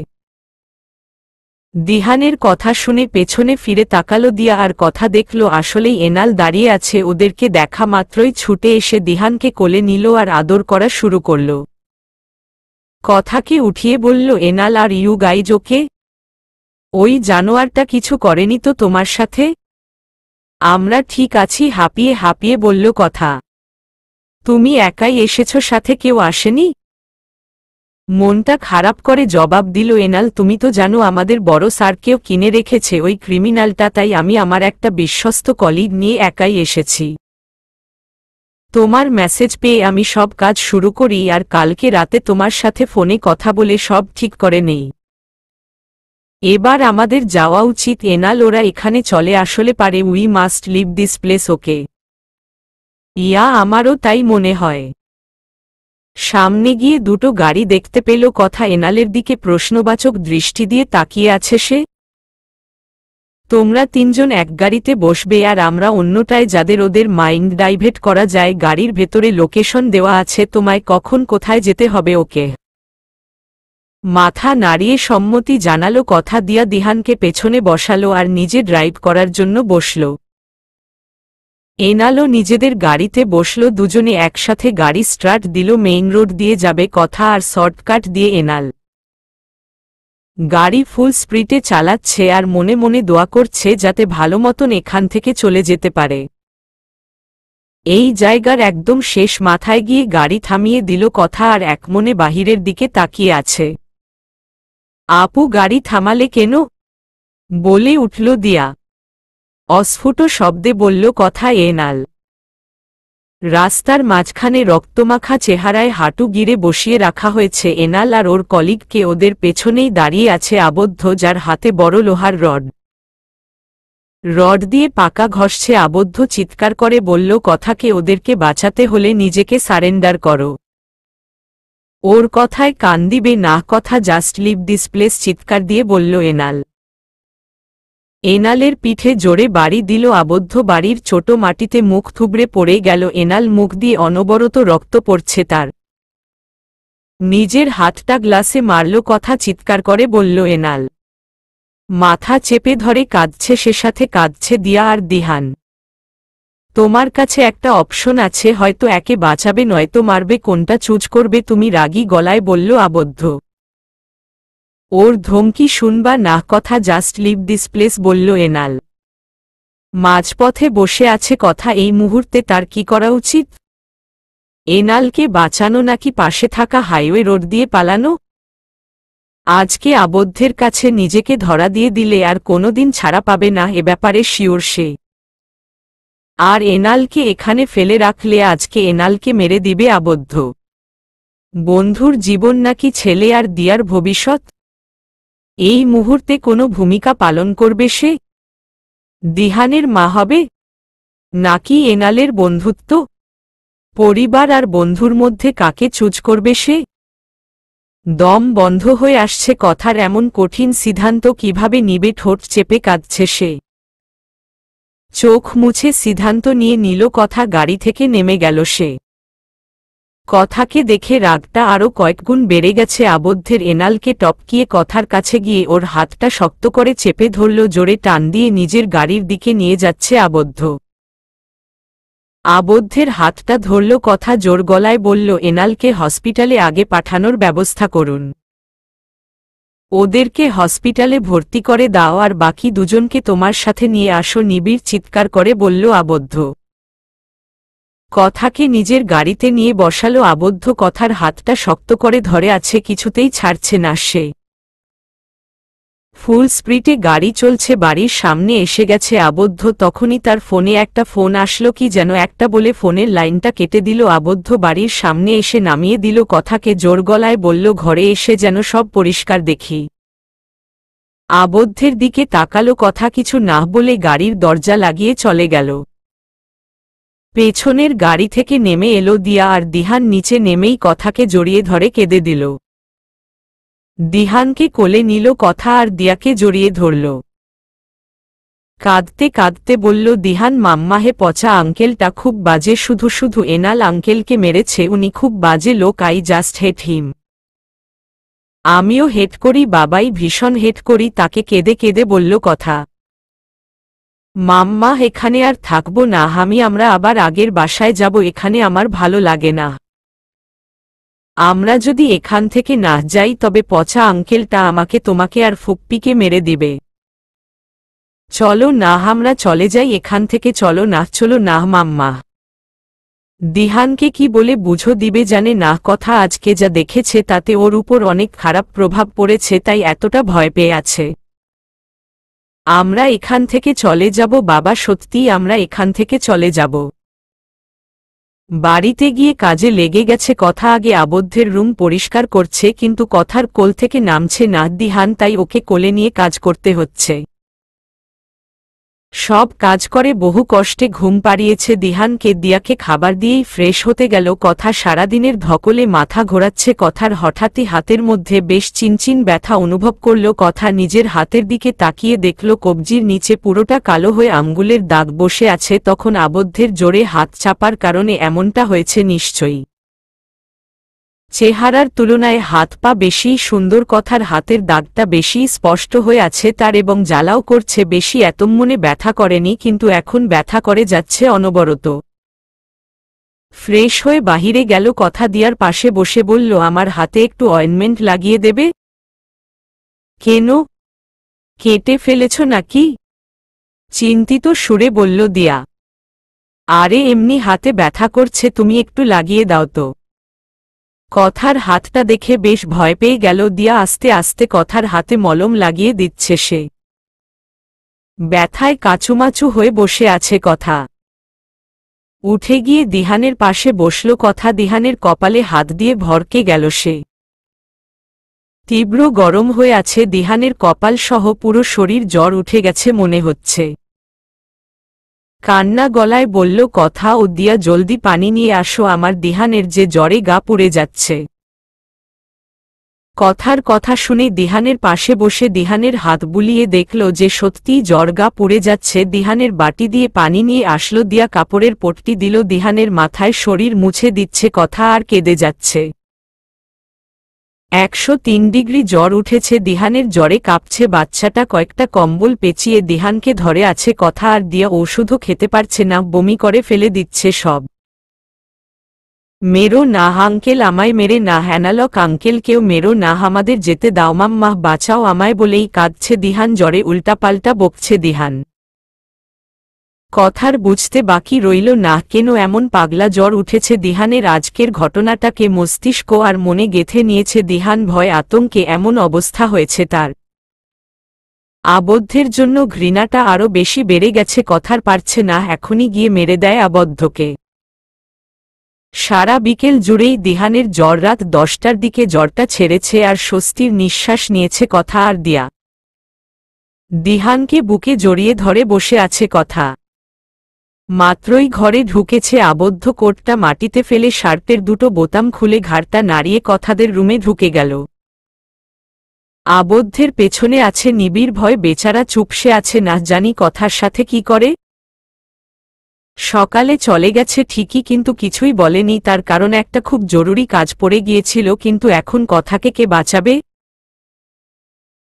দিহানের কথা শুনে পেছনে ফিরে তাকালো দিয়া আর কথা দেখল আসলেই এনাল দাঁড়িয়ে আছে। ওদেরকে দেখা মাত্রই ছুটে এসে দিহানকে কোলে নিল আর আদর করা শুরু করল। কথাকে উঠিয়ে বলল, এনাল আর ইউ গাইজ ওকে? ওই জানোয়ারটা কিছু করেনি তো তোমার সাথে? আমরা ঠিক আছি হাঁপিয়ে হাঁপিয়ে বলল কথা। তুমি একাই এসেছ, সাথে কেউ আসেনি? মনটা খারাপ করে জবাব দিল এনাল, তুমি তো জানো আমাদের বড় স্যারকেও কিনে রেখেছে ওই ক্রিমিনালটা, তাই আমি আমার একটা বিশ্বস্ত কলিগ নিয়ে একাই এসেছি। তোমার মেসেজ পেয়ে আমি সব কাজ শুরু করি আর কালকে রাতে তোমার সাথে ফোনে কথা বলে সব ঠিক করে নেই। এবার আমাদের যাওয়া উচিত এনাল, ওরা এখানে চলে আসলে পারে। We must leave this place okay? Yeah আমারও তাই মনে হয়। সামনে গিয়ে দুটো গাড়ি দেখতে পেল কথা। এনালের দিকে প্রশ্নবাচক দৃষ্টি দিয়ে তাকিয়ে আছে সে। তোমরা তিনজন এক গাড়িতে বসবে আর আমরা অন্যটায়, যাদের ওদের মাইন্ড ডাইভেট করা যায়। গাড়ির ভেতরে লোকেশন দেওয়া আছে, তোমায় কখন কোথায় যেতে হবে ওকে? মাথা নাড়িয়ে সম্মতি জানালো কথা। দিয়া দিহানকে পেছনে বসালো আর নিজে ড্রাইভ করার জন্য বসল। এনালও নিজেদের গাড়িতে বসল। দুজনে একসাথে গাড়ি স্টার্ট দিল। মেইন রোড দিয়ে যাবে কথা আর শর্টকাট দিয়ে এনাল। গাড়ি ফুল স্পিডে চালাচ্ছে আর মনে মনে দোয়া করছে যাতে ভালো মতন এখান থেকে চলে যেতে পারে। এই জায়গার একদম শেষ মাথায় গিয়ে গাড়ি থামিয়ে দিল কথা আর একমনে বাহিরের দিকে তাকিয়ে আছে। আপু গাড়ি থামালে কেন? বলে উঠল দিয়া। অস্ফুট শব্দে বলল কথা এনাল। রাস্তার মাঝখানে রক্তমাখা চেহারায় হাঁটু গিরে বসিয়ে রাখা হয়েছে এনাল আর ওর কলিগকে। ওদের পেছনেই দাঁড়িয়ে আছে আবদ্ধ, যার হাতে বড় লোহার রড। রড দিয়ে পাকা ঘষছে আবদ্ধ। চিৎকার করে বলল কথাকে, ওদেরকে বাঁচাতে হলে নিজেকে সারেন্ডার করো। ওর কথায় কান দিবে না কথা, জাস্ট লিভ দিস প্লেস, চিৎকার দিয়ে বলল এনাল। এনালের পিঠে জোরে বাড়ি দিল আবদ্ধ। বাড়ির ছোট মাটিতে মুখ থুবড়ে পড়ে গেল এনাল। মুখ দিয়ে অনবরত রক্ত পড়ছে তার। নিজের হাতটা গ্লাসে মারল কথা, চিৎকার করে বলল এনাল। মাথা চেপে ধরে কাঁদছে সে, সাথে কাঁদছে দিয়া আর দিহান। তোমার কাছে একটা অপশন আছে, হয়তো একে বাঁচাবে নয়তো মারবে, কোনটা চুজ করবে তুমি? রাগী গলায় বলল আবদ্ধ। ওর ধমকি শুনবা না কথা, জাস্ট লিভ দিস প্লেস বলল এনাল। মাঝপথে বসে আছে কথা। এই মুহূর্তে তার কি করা উচিত? এনালকে বাঁচানো নাকি পাশে থাকা হাইওয়ে রোড দিয়ে পালানো? আজকে আবদ্ধের কাছে নিজেকে ধরা দিয়ে দিলে আর কোনোদিন ছাড়া পাবে না, এ ব্যাপারে শিওর সে। আর এনালকে এখানে ফেলে রাখলে আজকে এনালকে মেরে দিবে আবদ্ধ। বন্ধুর জীবন নাকি ছেলে আর দিয়ার ভবিষ্যৎ? এই মুহূর্তে কোনো ভূমিকা পালন করবে সে? দিহানের মা হবে নাকি এনালের বন্ধুত্ব? পরিবার আর বন্ধুর মধ্যে কাকে চুজ করবে সে? দম বন্ধ হয়ে আসছে কথার এমন কঠিন সিদ্ধান্ত কিভাবে নিবে ঠোঁট চেপে কাঁদছে সে চোখ মুছে সিদ্ধান্ত নিয়ে নিল কথা গাড়ি থেকে নেমে গেল সে কথাকে দেখে রাগটা আরও কয়েকগুণ বেড়ে গেছে আবদ্ধের এনালকে টপকিয়ে কথার কাছে গিয়ে ওর হাতটা শক্ত করে চেপে ধরল জোরে টান দিয়ে নিজের গাড়ির দিকে নিয়ে যাচ্ছে আবদ্ধ আবদ্ধের হাতটা ধরল কথা জোর গলায় বলল এনালকে হসপিটালে আগে পাঠানোর ব্যবস্থা করুন ওদেরকে হসপিটালে ভর্তি করে দাও আর বাকি দুজনকে তোমার সাথে নিয়ে আসো নিবিড় চিৎকার করে বলল আবদ্ধ কথাকে নিজের গাড়িতে নিয়ে বসালো আবদ্ধ কথার হাতটা শক্ত করে ধরে আছে কিছুতেই ছাড়ছে না সে ফুল স্পিডে গাড়ি চলছে বাড়ির সামনে এসে গেছে আবদ্ধ তখনই তার ফোনে একটা ফোন আসলো কি যেন একটা বলে ফোনের লাইনটা কেটে দিল আবদ্ধ বাড়ির সামনে এসে নামিয়ে দিল কথাকে জোর গলায় বলল ঘরে এসে যেন সব পরিষ্কার দেখি আবদ্ধের দিকে তাকালো কথা কিছু না বলে গাড়ির দরজা লাগিয়ে চলে গেল পেছনের গাড়ি থেকে নেমে এলো দিয়া আর দিহান নিচে নেমেই কথাকে জড়িয়ে ধরে কেঁদে দিল দিহানকে কোলে নিল কথা আর দিয়াকে জড়িয়ে ধরল কাঁদতে কাঁদতে বলল দিহান মাম্মাহে পচা আঙ্কেলটা খুব বাজে শুধু শুধু এনাল আঙ্কেলকে মেরেছে উনি খুব বাজে লোক আই জাস্ট হেট হিম আমিও হেট করি বাবাই ভীষণ হেট করি তাকে কেঁদে কেঁদে বলল কথা মাম্মা এখানে আর থাকবো না আমরা আবার আগের বাসায় যাব এখানে আমার ভালো লাগে না আমরা যদি এখান থেকে না যাই তবে পচা আঙ্কেলটা আমাকে তোমাকে আর ফুপ্পিকে মেরে দিবে চলো না আমরা চলে যাই এখান থেকে চলো না মাম্মা দিহানকে কি বলে বুঝো দিবে জানে না কথা আজকে যা দেখেছে তাতে ওর উপর অনেক খারাপ প্রভাব পড়েছে তাই এতটা ভয় পেয়ে আছে আমরা এখান থেকে চলে যাব বাবা সত্যিই আমরা এখান থেকে চলে যাব বাড়িতে গিয়ে কাজে লেগে গেছে কথা আগে আবদ্ধের রুম পরিষ্কার করছে কিন্তু কথার কোল থেকে নামছে না দিহান তাই ওকে কোলে নিয়ে কাজ করতে হচ্ছে সব কাজ করে বহু কষ্টে ঘুম পাড়িয়েছে দিহানকে দিয়াকে খাবার দিয়েই ফ্রেশ হতে গেল কথা সারাদিনের ধকলে মাথা ঘোরাচ্ছে কথার হঠাৎই হাতের মধ্যে বেশ চিনচিন ব্যথা অনুভব করল কথা নিজের হাতের দিকে তাকিয়ে দেখল কবজির নিচে পুরোটা কালো হয়ে আঙ্গুলের দাগ বসে আছে তখন আবদ্ধের জোরে হাত চাপার কারণে এমনটা হয়েছে নিশ্চয়ই চেহারার তুলনায় হাত পা বেশি সুন্দর কথার হাতের দাগটা বেশি স্পষ্ট হয়ে আছে তার এবং জ্বালাও করছে বেশি এতমনে ব্যথা করেনি কিন্তু এখন ব্যথা করে যাচ্ছে অনবরত ফ্রেশ হয়ে বাহিরে গেল কথা দিয়ার পাশে বসে বলল আমার হাতে একটু অয়েনমেন্ট লাগিয়ে দেবে কেন কেটে ফেলেছ নাকি চিন্তিত সুরে বলল দিয়া আরে এমনি হাতে ব্যথা করছে তুমি একটু লাগিয়ে দাও তো কথার হাতটা দেখে বেশ ভয় পেয়ে গেল দিয়া আস্তে আস্তে কথার হাতে মলম লাগিয়ে দিচ্ছে সে ব্যথায় কাচুমাচু হয়ে বসে আছে কথা উঠে গিয়ে দিহানের পাশে বসল কথা দিহানের কপালে হাত দিয়ে ভরকে গেল সে তীব্র গরম হয়ে আছে দিহানের কপাল সহ পুরো শরীর জ্বর উঠে গেছে মনে হচ্ছে কান্না গলায় বলল কথা ও দিয়া জলদি পানি নিয়ে আসো আমার দিহানের যে জ্বরে গা পুড়ে যাচ্ছে কথার কথা শুনে দিহানের পাশে বসে দিহানের হাত বুলিয়ে দেখল যে সত্যিই জ্বর গা পুড়ে যাচ্ছে দিহানের বাটি দিয়ে পানি নিয়ে আসলো দিয়া কাপড়ের পট্টি দিল দিহানের মাথায় শরীর মুছে দিচ্ছে কথা আর কেঁদে যাচ্ছে 103 ডিগ্রি জ্বর উঠেছে দিহানের জ্বরে কাঁপছে বাচ্চাটা কয়েকটা কম্বল পেঁচিয়ে দিহানকে ধরে আছে কথা আর দিয়া ওষুধও খেতে পারছে না বমি করে ফেলে দিচ্ছে সব মেরো না আঙ্কেল আমায় মেরে না হ্যানালক আঙ্কেল কেউ মেরো না আমাদের যেতে দাও মাম্মা বাঁচাও আমায় বলেই কাঁদছে দিহান জ্বরে উল্টাপাল্টা বকছে দিহান কথার বুঝতে বাকি রইল না কেন এমন পাগলা জ্বর উঠেছে দিহানের আজকের ঘটনাটাকে মস্তিষ্ক আর মনে গেঁথে নিয়েছে দিহান ভয় আতঙ্কে এমন অবস্থা হয়েছে তার আবদ্ধের জন্য ঘৃণাটা আরও বেশি বেড়ে গেছে কথার পারছে না এখনই গিয়ে মেরে দেয় আবদ্ধকে সারা বিকেল জুড়েই দিহানের জ্বর রাত 10টার দিকে জ্বরটা ছেড়েছে আর স্বস্তির নিঃশ্বাস নিয়েছে কথা আর দিয়া দিহানকে বুকে জড়িয়ে ধরে বসে আছে কথা মাত্রই ঘরে ঢুকেছে আবদ্ধ কোটটা মাটিতে ফেলে শার্টের দুটো বোতাম খুলে ঘাড়টা নাড়িয়ে কথাদের রুমে ঢুকে গেল আবদ্ধের পেছনে আছে নিবিড় ভয়, বেচারা চুপসে আছে, না জানি কথার সাথে কি করে। সকালে চলে গেছে ঠিকই, কিন্তু কিছুই বলেনি, তার কারণ একটা খুব জরুরি কাজ পড়ে গিয়েছিল, কিন্তু এখন কথাকে কে বাঁচাবে?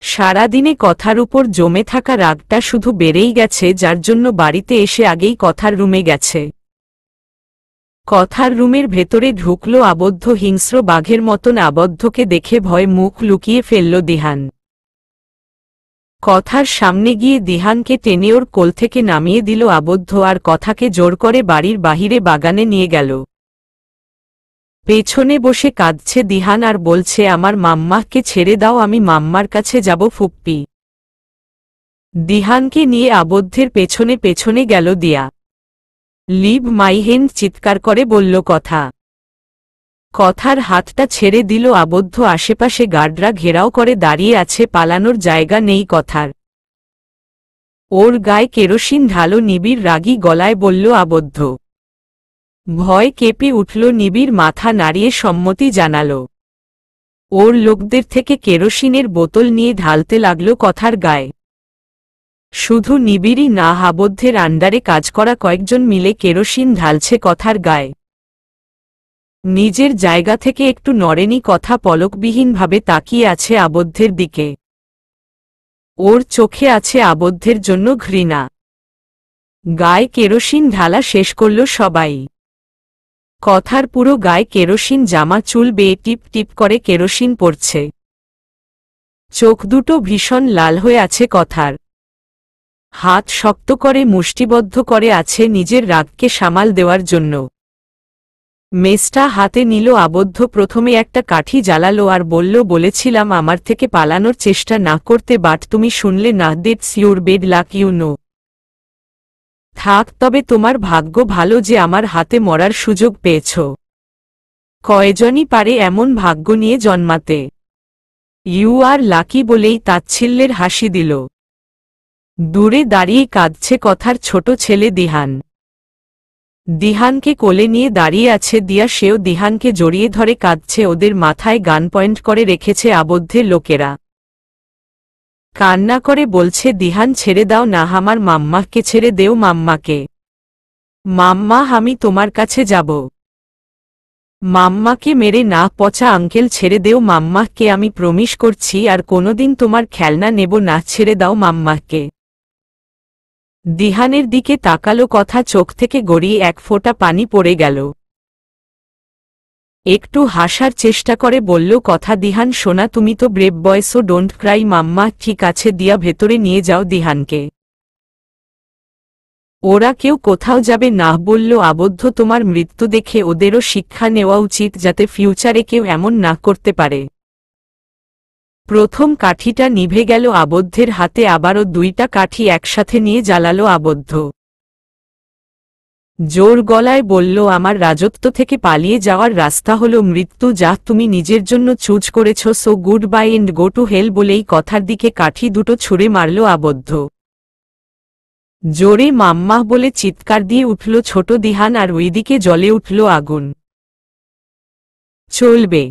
সারাদিনে কথার উপর জমে থাকা রাগটা শুধু বেড়েই গেছে, যার জন্য বাড়িতে এসে আগেই কথার রুমে গেছে। কথার রুমের ভেতরে ঢুকল আবদ্ধ, হিংস্র বাঘের মতন। আবদ্ধকে দেখে ভয়ে মুখ লুকিয়ে ফেলল দিহান। কথার সামনে গিয়ে দিহানকে টেনে ওর কোল থেকে নামিয়ে দিল আবদ্ধ, আর কথাকে জোর করে বাড়ির বাহিরে বাগানে নিয়ে গেল। পেছনে বসে কাঁদছে দিহান আর বলছে, আমার মাম্মাকে ছেড়ে দাও, আমি মাম্মার কাছে যাব ফুপ্পি। দিহানকে নিয়ে আবদ্ধের পেছনে পেছনে গেল দিয়া। লিভ মাই হ্যান্ড চিৎকার করে বলল কথা। কথার হাতটা ছেড়ে দিল আবদ্ধ। আশেপাশে গার্ডরা ঘেরাও করে দাঁড়িয়ে আছে, পালানোর জায়গা নেই কথার। ওর গায়ে কেরোসিন ঢালো, নিবিড় রাগী গলায় বলল আবদ্ধ। ভয় কেঁপে উঠল নিবিড়, মাথা নাড়িয়ে সম্মতি জানাল। ওর লোকদের থেকে কেরোসিনের বোতল নিয়ে ঢালতে লাগল কথার গায়ে। শুধু নিবিড়ই না, আবদ্ধের আন্ডারে কাজ করা কয়েকজন মিলে কেরোসিন ঢালছে কথার গায়ে। নিজের জায়গা থেকে একটু নড়েনি কথা, পলকবিহীনভাবে তাকিয়ে আছে আবদ্ধের দিকে। ওর চোখে আছে আবদ্ধের জন্য ঘৃণা। গায়ে কেরোসিন ঢালা শেষ করল সবাই। কথার পুরো গায়ে কেরোসিন, জামা চুল বেয়ে টিপ টিপ করে কেরোসিন পড়ছে। চোখ দুটো ভীষণ লাল হয়ে আছে কথার। হাত শক্ত করে মুষ্টিবদ্ধ করে আছে নিজের রাগকে সামাল দেওয়ার জন্য। মেসটা হাতে নিল আবদ্ধ, প্রথমে একটা কাঠি জ্বালালো আর বলল, বলেছিলাম আমার থেকে পালানোর চেষ্টা না করতে, বাট তুমি শুনলে না। That's your bad luck, you know. থাক, তবে তোমার ভাগ্য ভালো যে আমার হাতে মরার সুযোগ পেয়েছ। কয়জনই পারে এমন ভাগ্য নিয়ে জন্মাতে। ইউ আর লাকি বলেই তাচ্ছিল্যের হাসি দিল। দূরে দাঁড়িয়ে কাঁদছে কথার ছোট ছেলে দিহান। দিহানকে কোলে নিয়ে দাঁড়িয়ে আছে দিয়া, সেও দিহানকে জড়িয়ে ধরে কাঁদছে। ওদের মাথায় গান পয়েন্ট করে রেখেছে আবদ্ধের লোকেরা। কান্না করে বলছে, দিহান ছেড়ে দাও না, আমার মাম্মাকে ছেড়ে দেও, মাম্মাকে। মাম্মা, আমি তোমার কাছে যাব। মাম্মাকে মেরে না, পচা আঙ্কেল ছেড়ে দেও মাম্মাকে, আমি প্রমিস করছি আর কোনোদিন তোমার খেলনা নেব না, ছেড়ে দাও মাম্মাকে। দিহানের দিকে তাকালো কথা, চোখ থেকে গড়িয়ে এক ফোঁটা পানি পড়ে গেল। একটু হাসার চেষ্টা করে বলল কথা, দিহান সোনা, তুমি তো brave boy, so don't cry mamma. ঠিক আছে দিয়া, ভেতরে নিয়ে যাও দিহানকে। ওরা কেউ কোথাও যাবে না, বলল আবদ্ধ। তোমার মৃত্যু দেখে ওদেরও শিক্ষা নেওয়া উচিত, যাতে ফিউচারে কেউ এমন না করতে পারে। প্রথম কাঠিটা নিভে গেল আবদ্ধের হাতে, আবারও দুইটা কাঠি একসাথে নিয়ে জ্বালালো আবদ্ধ। জোর গলায় বলল, আমার রাজত্ব থেকে পালিয়ে যাওয়ার রাস্তা হলো মৃত্যু, যা তুমি নিজের জন্য চুজ করেছ, so goodbye and go to hell. বলেই কথার দিকে কাঠি দুটো ছুঁড়ে মারল আবদ্ধ। জোরে মাম্মাহ বলে চিৎকার দিয়ে উঠল ছোট দিহান, আর ওইদিকে জ্বলে উঠল আগুন। চলবে।